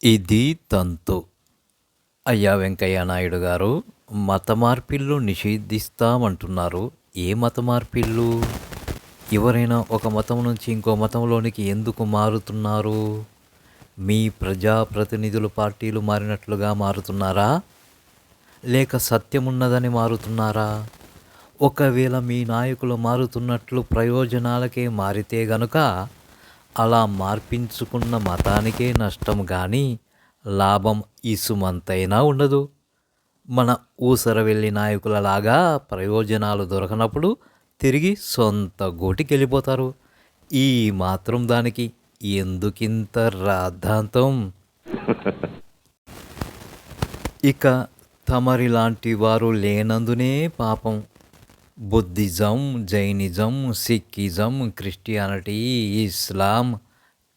ఇది తంతు. అయ్యా వెంకయ్య నాయుడు గారు, మత మార్పిళ్ళు నిషేధిస్తామంటున్నారు. ఏ మత మార్పిళ్ళు? ఎవరైనా ఒక మతం నుంచి ఇంకో మతంలోనికి ఎందుకు మారుతున్నారు? మీ ప్రజాప్రతినిధులు పార్టీలు మారినట్లుగా మారుతున్నారా? లేక సత్యమున్నదని మారుతున్నారా? ఒకవేళ మీ నాయకులు మారుతున్నట్లు ప్రయోజనాలకే మారితే గనుక అలా మార్పించుకున్న మతానికే నష్టం కానీ లాభం ఇసుమంతైనా ఉండదు. మన ఊసరవెల్లి నాయకులలాగా ప్రయోజనాలు దొరకనప్పుడు తిరిగి సొంత గూటికి వెళ్ళిపోతారు. ఈ మాత్రం దానికి ఎందుకింత రాద్ధాంతం? ఇక తమరిలాంటి వారు లేనందునే పాపం బుద్ధిజం, జైనిజం, సిక్కిజం, క్రిస్టియానిటీ, ఇస్లాం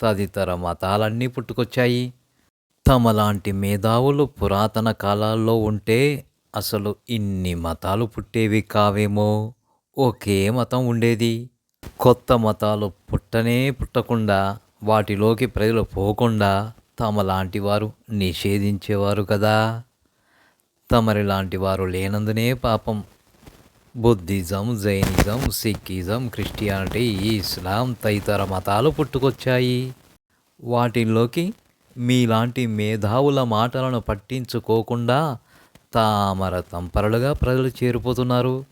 తదితర మతాలన్నీ పుట్టుకొచ్చాయి. తమలాంటి మేధావులు పురాతన కాలాల్లో ఉంటే అసలు ఇన్ని మతాలు పుట్టేవి కావేమో. ఒకే మతం ఉండేది. కొత్త మతాలు పుట్టకుండా వాటిలోకి ప్రజలు పోకుండా తమలాంటి వారు నిషేధించేవారు కదా. తమరిలాంటి వారు లేనందునే పాపం బుద్ధిజం, జైనిజం, సిక్కిజం, క్రిస్టియానిటీ, ఇస్లాం తదితర మతాలు పుట్టుకొచ్చాయి. వాటిల్లోకి మీలాంటి మేధావుల మాటలను పట్టించుకోకుండా తామర తంపరలుగా ప్రజలు చేరిపోతున్నారు.